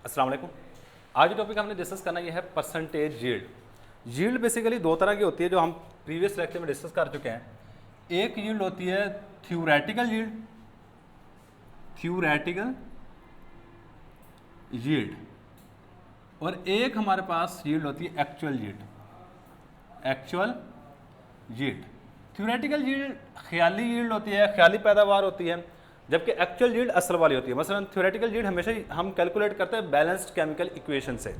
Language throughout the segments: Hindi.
अस्सलाम वालेकुम। आज जो टॉपिक हमने डिस्कस करना ये है परसेंटेज यील्ड। यील्ड बेसिकली दो तरह की होती है जो हम प्रीवियस लेक्चर में डिस्कस कर चुके हैं। एक यील्ड होती है थ्योरेटिकल यील्ड, और एक हमारे पास यील्ड होती है एक्चुअल यील्ड। थ्योरेटिकल यील्ड ख्याली यील्ड होती है, ख्याली पैदावार होती है, जबकि एक्चुअल यील्ड असल वाली होती है। मसलन थ्योरेटिकल यील्ड हमेशा हम कैलकुलेट करते हैं बैलेंस्ड केमिकल इक्वेशन से,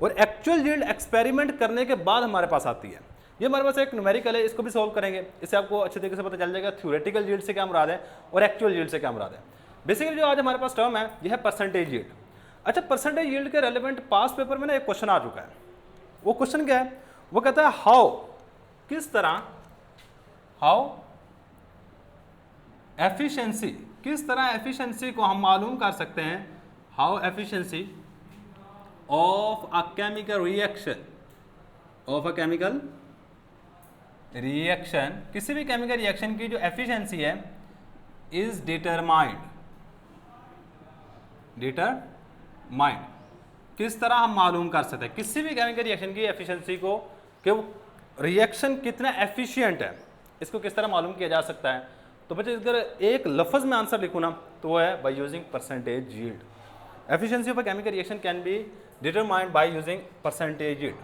और एक्चुअल यील्ड एक्सपेरिमेंट करने के बाद हमारे पास आती है। ये हमारे पास एक न्यूमेरिकल है, इसको भी सॉल्व करेंगे, इससे आपको अच्छे तरीके से पता चल जाएगा थ्योरेटिकल यील्ड से क्या मुराद है और एक्चुअल यील्ड से क्या मुराद है। बेसिकली जो आज हमारे पास टर्म है यह है परसेंटेज यील्ड। अच्छा, परसेंटेज यील्ड के रेलेवेंट पास पेपर में ना एक क्वेश्चन आ चुका है। वो क्वेश्चन क्या है? वो कहता है किस तरह एफिशिएंसी को हम मालूम कर सकते हैं। How efficiency of a chemical reaction, किसी भी केमिकल रिएक्शन की जो एफिशिएंसी है इज डिटरमाइंड। किस तरह हम मालूम कर सकते हैं किसी भी केमिकल रिएक्शन की एफिशिएंसी को कि वो रिएक्शन कितना एफिशिएंट है, इसको किस तरह मालूम किया जा सकता है। तो बच्चे अगर एक लफ्ज़ में आंसर लिखूँ ना तो वो है by using percentage yield. Efficiency of a chemical reaction can be determined by using percentage yield.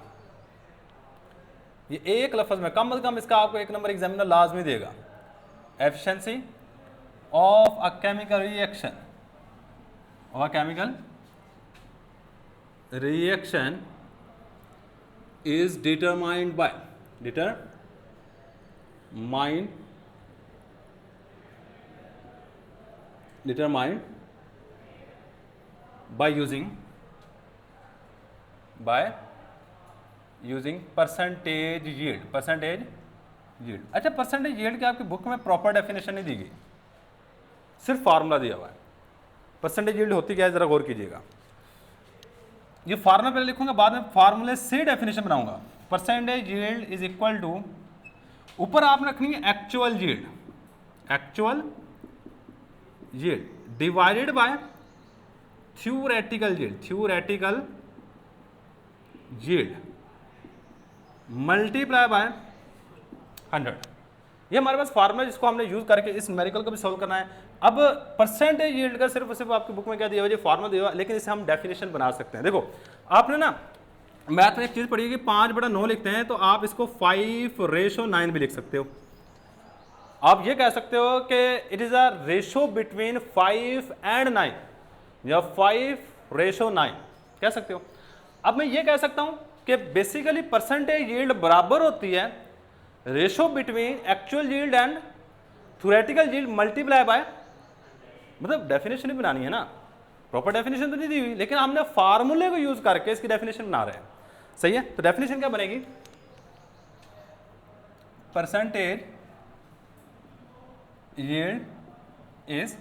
ये एक लफ्ज़ में कम से कम इसका आपको एक नंबर एग्जामिनर लाजमी देगा। Efficiency of a chemical reaction is determined by using percentage yield। अच्छा, परसेंटेज यील्ड की आपकी बुक में प्रॉपर डेफिनेशन नहीं दी गई, सिर्फ फार्मूला दिया हुआ है। परसेंटेज यील्ड होती क्या है जरा गौर कीजिएगा। ये फार्मूला पहले लिखूंगा, बाद में फार्मूले से डेफिनेशन बनाऊंगा। Percentage yield is equal to, ऊपर आपने रखनी है actual yield divided by theoretical yield multiply by 100। ये हमारे पास फार्मूला जिसको हमने यूज करके इस न्यूमेरिकल को भी सॉल्व करना है। अब परसेंटेज यील्ड का सिर्फ आपकी बुक में क्या दिया हुआ है, फार्मूला दिया हुआ है, लेकिन इसे हम डेफिनेशन बना सकते हैं। देखो, आपने ना मैथ में एक चीज पढ़ी है कि 5/9 लिखते हैं, तो आप इसको 5:9 भी लिख सकते हो। आप ये कह सकते हो कि it is a ratio between 5 and 9 या 5:9 कह सकते हो। अब मैं ये कह सकता हूं कि बेसिकली परसेंटेज यील्ड बराबर होती है ratio between actual yield and theoretical yield multiply bye, मतलब डेफिनेशन ही बनानी है ना, प्रॉपर डेफिनेशन तो नहीं दी हुई, लेकिन हमने फार्मूले को यूज करके इसकी डेफिनेशन बना रहे हैं। सही है, तो डेफिनेशन क्या बनेगी? Percentage yield is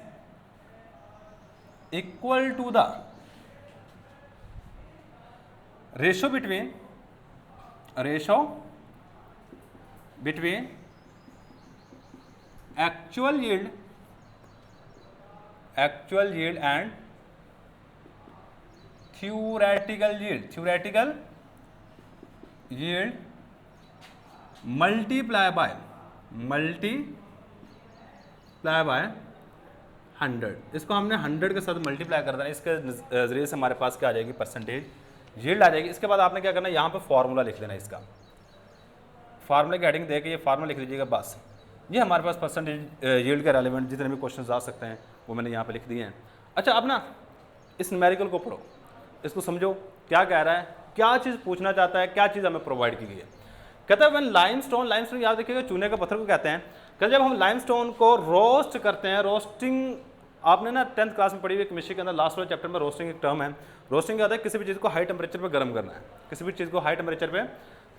equal to the ratio between actual yield and theoretical yield multiply by 100। इसको हमने 100 के साथ मल्टीप्लाई कर देना, इसके जरिए से हमारे पास क्या आ जाएगी, परसेंटेज यील्ड आ जाएगी। इसके बाद आपने क्या करना है, यहाँ पे फॉर्मूला लिख देना। इसका फार्मूले की हेडिंग देके ये फार्मूला लिख लीजिएगा बस। ये हमारे पास परसेंटेज यील्ड के रेलेवेंट जितने भी क्वेश्चंस आ सकते हैं वो मैंने यहाँ पे लिख दिए हैं। अच्छा, अब ना इस न्यूमेरिकल को पढ़ो, इसको समझो क्या कह रहा है, क्या चीज़ पूछना चाहता है, क्या चीज़ हमें प्रोवाइड की गई है। कहता है व्हेन लाइमस्टोन याद रखिएगा, चूने का पत्थर को कहते हैं। कहते जब हम लाइमस्टोन को रोस्ट करते हैं, रोस्टिंग आपने ना 10th क्लास में पढ़ी हुई केमिस्ट्री के अंदर लास्ट वाले चैप्टर में रोस्टिंग एक टर्म है। रोस्टिंग क्या होता है, किसी भी चीज़ को हाई टेम्परेचर पे गर्म करना है,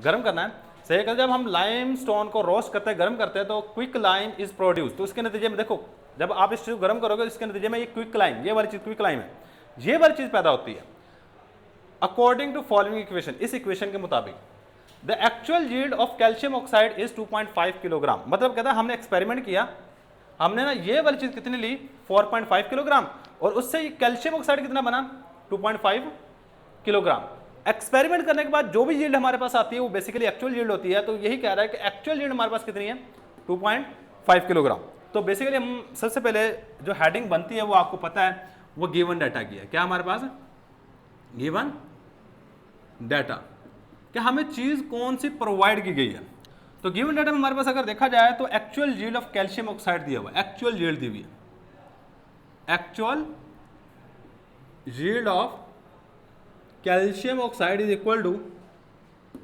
गर्म करना है। सही है। जब हम लाइमस्टोन को रोस्ट करते हैं, गर्म करते हैं, तो क्विक लाइम इज प्रोड्यूस। तो इसके नतीजे में देखो, जब आप इस चीज़ को गर्म करोगे, इसके नतीजे में ये क्विक लाइम, ये वाली चीज़ क्विक लाइम है, ये वाली चीज़ पैदा होती है। अकॉर्डिंग टू फॉलोइंग इक्वेशन, इस इक्वेशन के मुताबिक the actual yield of calcium oxide is 2.5 kilogram. मतलब कहता है हमने एक्सपेरिमेंट किया, हमने ना ये वाली चीज कितनी ली 4.5 किलोग्राम, और उससे कैल्शियम ऑक्साइड कितना बना 2.5 किलोग्राम। एक्सपेरिमेंट करने के बाद जो भी यील्ड हमारे पास आती है वो बेसिकली एक्चुअल यील्ड होती है। तो यही कह रहा है कि एक्चुअल यील्ड हमारे पास कितनी है, 2.5 किलोग्राम। तो बेसिकली हम सबसे पहले जो हेडिंग बनती है वो आपको पता है, वो गिवन डाटा की है। क्या हमारे पास गिवन डाटा, कि हमें चीज कौन सी प्रोवाइड की गई है। तो गिवन डाटा में हमारे पास अगर देखा जाए तो actual yield of calcium oxide दिया हुआ है, एक्चुअल यील्ड दी हुई है, actual yield of calcium oxide is equal to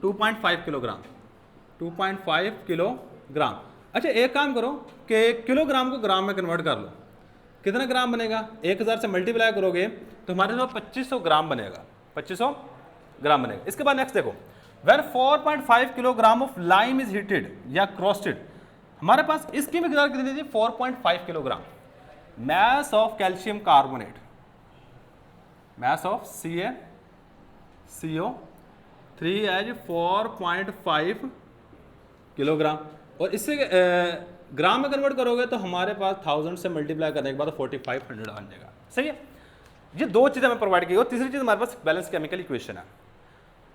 2.5 kilogram, 2.5 kilogram. अच्छा एक काम करो कि किलोग्राम को ग्राम में कन्वर्ट कर लो, कितना ग्राम बनेगा, 1000 से मल्टीप्लाई करोगे तो हमारे पास 2500 ग्राम बनेगा, 2500 ग्राम बनेगा। इसके बाद नेक्स्ट देखो, where 4.5 kilogram of lime is heated या क्रोस्टेड, हमारे पास इसकी मिकदार कितनी थी, 4.5 kilogram. Mass of calcium carbonate, mass of CO3 as 4.5 kilogram, और इससे ग्राम में कन्वर्ट करोगे तो हमारे पास 1000 से मल्टीप्लाई करने के बाद 4500 आ जाएगा। सही है, ये दो चीजें हमें प्रोवाइड की। और तीसरी चीज हमारे पास बैलेंस केमिकल इक्वेशन है।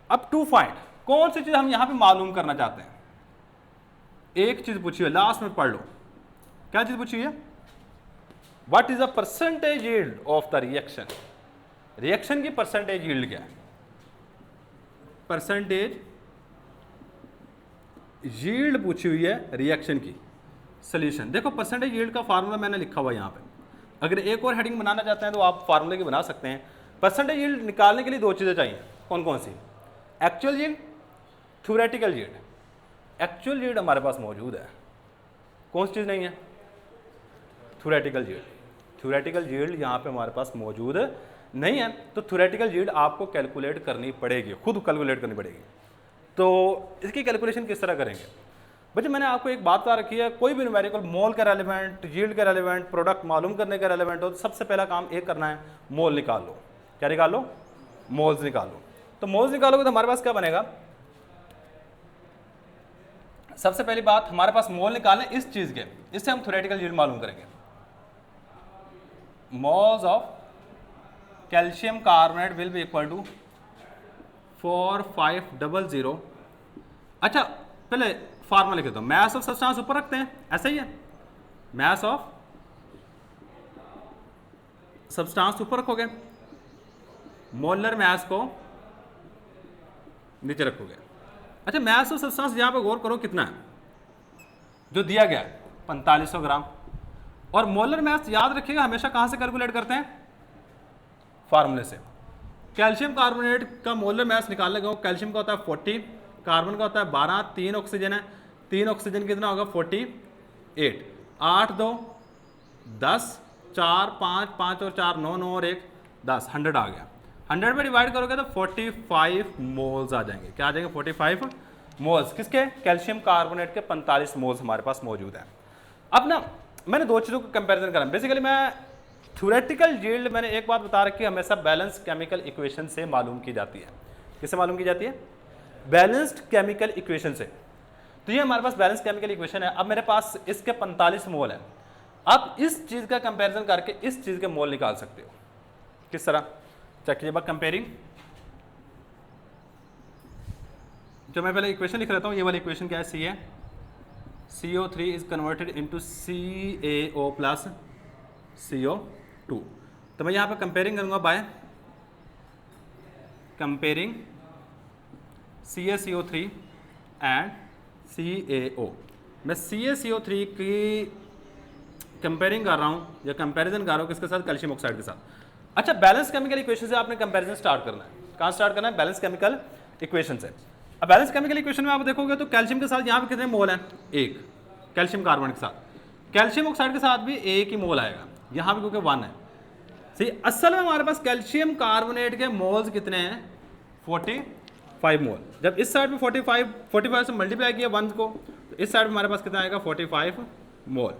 अब टू फाइंड, कौन सी चीज हम यहां पे मालूम करना चाहते हैं। एक चीज पूछी है, लास्ट में पढ़ लो, क्या चीज पूछी है, what is the percentage yield of the reaction, reaction की परसेंटेज यील्ड क्या है, परसेंटेज यील्ड पूछी हुई है रिएक्शन की। सोल्यूशन देखो, परसेंटेज यील्ड का फार्मूला मैंने लिखा हुआ है यहाँ पे, अगर एक और हेडिंग बनाना चाहते हैं तो आप फार्मूले की बना सकते हैं। परसेंटेज यील्ड निकालने के लिए दो चीज़ें चाहिए, कौन कौन सी, actual yield, theoretical yield. Actual yield हमारे पास मौजूद है, कौन सी चीज़ नहीं है, थ्योरेटिकल यील्ड। थ्योरेटिकल यील्ड यहाँ पे हमारे पास मौजूद नहीं है, तो थ्योरेटिकल यील्ड आपको कैलकुलेट करनी पड़ेगी, खुद कैलकुलेट करनी पड़ेगी। तो इसकी कैलकुलेशन किस तरह करेंगे बच्चे, मैंने आपको एक बात बता रखी है, कोई भी न्यूमेरिकल मोल का रेलेवेंट, यील्ड का रेलेवेंट, प्रोडक्ट मालूम करने का रेलेवेंट हो तो सबसे पहला काम एक करना है, मोल निकाल लो। क्या निकाल लो, मोल्स निकाल लो। तो मोल्स निकालोगे तो हमारे पास क्या बनेगा, सबसे पहली बात हमारे पास मोल निकालने इस चीज के, इससे हम थ्योरेटिकल यील्ड मालूम करेंगे। Moles of calcium carbonate will be equal to 4500। अच्छा पहले फार्मूला लिख देता हूं, मैस ऑफ सब्सटेंस ऊपर रखते हैं, ऐसा ही है, मैस ऑफ सब्सटेंस ऊपर रखोगे, मोलर मैस को नीचे रखोगे। अच्छा मैस ऑफ सब्सटेंस यहां पे गौर करो कितना है, जो दिया गया है 4500 ग्राम। और मोलर मैस याद रखिएगा हमेशा कहां से कैलकुलेट करते हैं, फार्मूले से। कैल्शियम कार्बोनेट का मोलर मैस निकालने का, कैल्शियम का होता है 40, कार्बन का होता है 12, 3 ऑक्सीजन है, 3 ऑक्सीजन कितना होगा 48, 8 2 10, 4 5 5 और 4 9 9 और 1 10, 100 आ गया। 100 में डिवाइड करोगे तो 45 मोल्स आ जाएंगे। क्या आ जाएंगे, 45 मोल्स किसके, कैल्शियम कार्बोनेट के 45 मोल्स हमारे पास मौजूद है। अब ना मैंने दो चीज़ों को कंपेरिजन करा, बेसिकली मैं थ्योरेटिकल यील्ड मैंने एक बात बता रखी है, हमेशा बैलेंस केमिकल इक्वेशन से मालूम की जाती है। किससे मालूम की जाती है, बैलेंस्ड केमिकल इक्वेशन से। तो ये हमारे पास बैलेंस केमिकल इक्वेशन है। अब मेरे पास इसके 45 मोल है, अब इस चीज का कंपैरिजन करके इस चीज के मोल निकाल सकते हो। किस तरह, चेक कीजिए, कंपेयरिंग। जो मैं पहले इक्वेशन लिख लेता हूँ, ये वाली इक्वेशन क्या है, सी है, CO3 is converted into CaO plus CO2। तो मैं यहाँ पे कंपेयरिंग करूँगा by comparing CaCO3 and CaO। मैं CaCO3 की कंपेयरिंग कर रहा हूँ या कंपैरिजन कर रहा हूँ किसके साथ, कैल्शियम ऑक्साइड के साथ। अच्छा बैलेंस केमिकल इक्वेशन से आपने कंपैरिजन स्टार्ट करना है। कहाँ स्टार्ट करना है, बैलेंस केमिकल इक्वेशन से। अब बैलेंस केमिकल इक्वेशन में आप देखोगे तो कैल्शियम के साथ यहाँ पे कितने मोल हैं, एक, कैल्शियम कार्बोनेट के साथ। कैल्शियम ऑक्साइड के साथ भी एक ही मोल आएगा, यहाँ भी क्योंकि 1 है। सही, असल में हमारे पास कैल्शियम कार्बोनेट के मोल्स कितने हैं, 45 मोल। जब इस साइड पे 45 से मल्टीप्लाई किया 1 को, तो इस साइड में हमारे पास कितना आएगा, 45 मोल।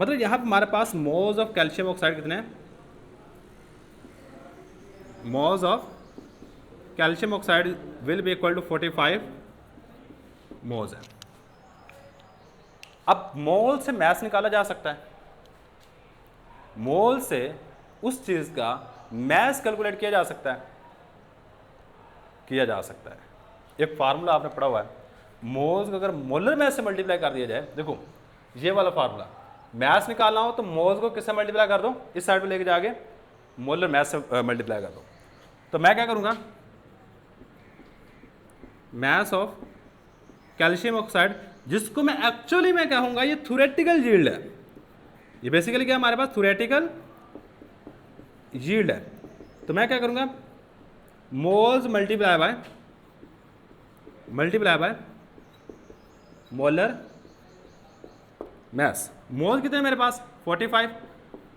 मतलब यहाँ पे हमारे पास मोल्स ऑफ कैल्शियम ऑक्साइड कितने हैं, moles of calcium oxide will be equal to 45 moles है। अब मोल से मैस निकाला जा सकता है, मोल से उस चीज का मैस कैलकुलेट किया जा सकता है, किया जा सकता है। एक फार्मूला आपने पढ़ा हुआ है, मोल्स को अगर मोलर मैस से मल्टीप्लाई कर दिया जाए, देखो ये वाला फार्मूला, मैस निकालना हो तो मोल्स को किससे मल्टीप्लाई कर दो, इस साइड पे लेके जाके मोलर मैस से मल्टीप्लाई कर दो। तो मैं क्या करूँगा, मैस ऑफ कैल्शियम ऑक्साइड, जिसको मैं एक्चुअली मैं कहूँगा ये थ्योरेटिकल यील्ड है, ये बेसिकली क्या हमारे पास थ्योरेटिकल यील्ड है। तो मैं क्या करूँगा, moles multiply by molar mass. Mole कितने मेरे पास 45,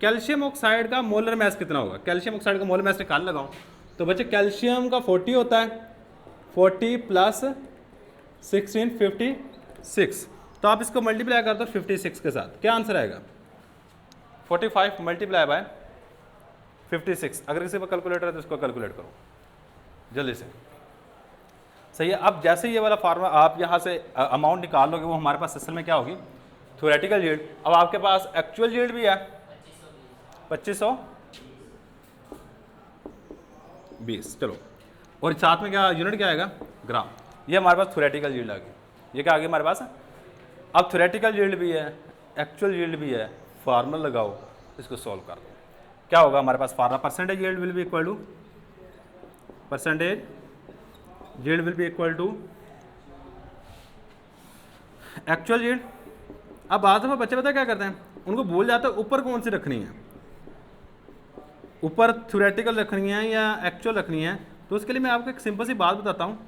कैल्शियम ऑक्साइड का मोलर मैस कितना होगा, कैल्शियम ऑक्साइड का मोलर मैस निकाल लगाऊं तो बच्चे कैल्शियम का 40 होता है, 40 प्लस 16 56, तो आप इसको मल्टीप्लाई कर दो 56 के साथ, क्या आंसर आएगा 45 मल्टीप्लाई बाय 56। अगर किसी पर कैलकुलेटर है तो इसको कैलकुलेट करो जल्दी से, सही है। अब जैसे ये वाला फार्मूला आप यहाँ से अमाउंट निकाल लोगे, वो हमारे पास असल में क्या होगी, थ्योरेटिकल यील्ड। अब आपके पास एक्चुअल यील्ड भी है 2520, चलो, और साथ में क्या यूनिट क्या आएगा, ग्राम। ये हमारे पास थ्योरेटिकल यील्ड आ गई, ये क्या आ गई हमारे पास। अब थ्योरेटिकल यील्ड भी है, एक्चुअल यील्ड भी है, फार्मूला लगाओ, इसको सॉल्व कर दो, क्या होगा हमारे पास formula, percentage yield will be equal to, percentage yield will be equal to actual yield. अब बाद में बच्चे पता क्या करते हैं, उनको भूल जाते हैं ऊपर कौन सी रखनी है, ऊपर थ्योरेटिकल रखनी है या एक्चुअल रखनी है। तो उसके लिए मैं आपको एक सिंपल सी बात बताता हूँ,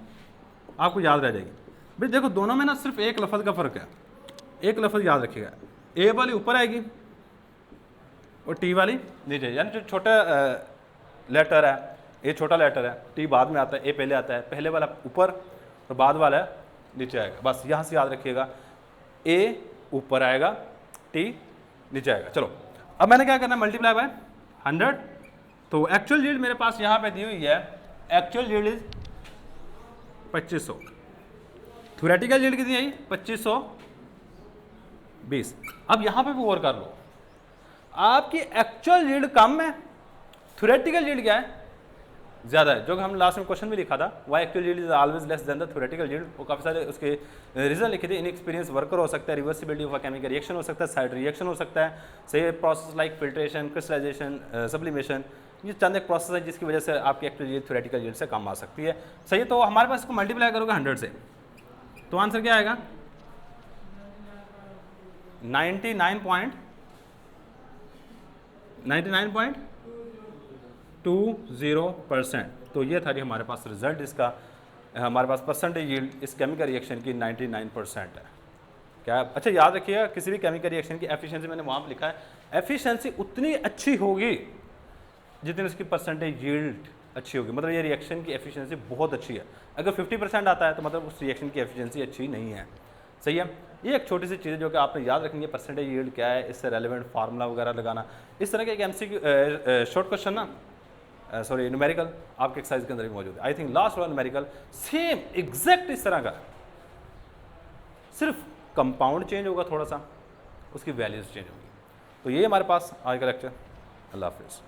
आपको याद रह जाएगी। भाई देखो दोनों में ना सिर्फ एक लफ्ज़ का फ़र्क है, एक लफ्ज़ याद रखिएगा, ए वाली ऊपर आएगी और टी वाली नीचे, यानी जो छोटा लेटर है, ए छोटा लेटर है, टी बाद में आता है, ए पहले आता है, पहले वाला ऊपर और बाद वाला नीचे आएगा। बस यहाँ से याद रखिएगा, ए ऊपर आएगा, टी नीचे आएगा। चलो अब मैंने क्या करना है, मल्टीप्लाई बाय 100। तो एक्चुअल यील्ड मेरे पास यहाँ पे दी हुई है, actual yield is 2500, theoretical yield कितनी आई 2520। अब यहाँ पे भी गौर कर लो, आपकी एक्चुअल यील्ड कम है, थ्योरेटिकल यील्ड क्या है ज़्यादा है। जो हम लास्ट में क्वेश्चन भी लिखा था, why actual yield is always less than the theoretical yield, वो काफ़ी सारे उसके रीजन लिखे थे। इनएक्सपीरियंस वर्कर हो सकता है, reversibility of a chemical reaction हो सकता है, साइड रिएक्शन हो सकता है, सही process like filtration, crystallisation, sublimation, ये चंद एक प्रोसेस है जिसकी वजह से आपकी एक्चुअल यील्ड थ्योरेटिकल यील्ड से कम आ सकती है। सही है, तो हमारे पास इसको मल्टीप्लाई करोगे 100 से, तो आंसर क्या आएगा 99.20%। तो ये था जी हमारे पास रिजल्ट इसका, हमारे पास परसेंटेज यील्ड इस केमिकल रिएक्शन की 99% है। क्या अच्छा याद रखिएगा, किसी भी केमिकल रिएक्शन की एफिशिएंसी मैंने वहाँ पर लिखा है, एफिशिएंसी उतनी अच्छी होगी जितनी उसकी परसेंटेज यील्ड अच्छी होगी। मतलब ये रिएक्शन की एफिशिएंसी बहुत अच्छी है। अगर 50% आता है तो मतलब उस रिएक्शन की एफिशिएंसी अच्छी नहीं है। सही है, ये एक छोटी सी चीज़ जो कि आपने याद रखनी है, परसेंटेज यील्ड क्या है, इससे रेलेवेंट फार्मूला वगैरह लगाना। इस तरह के एक एमसीक्यू शॉर्ट क्वेश्चन ना, सॉरी न्यूमेरिकल आपके एक्सरसाइज के अंदर भी मौजूद है। आई थिंक लास्ट वाला न्यूमेरिकल सेम एग्जैक्ट इस तरह का, सिर्फ कंपाउंड चेंज होगा, थोड़ा सा उसकी वैल्यूज चेंज होगी। तो ये हमारे पास आज का लेक्चर। अल्लाह हाफिज़।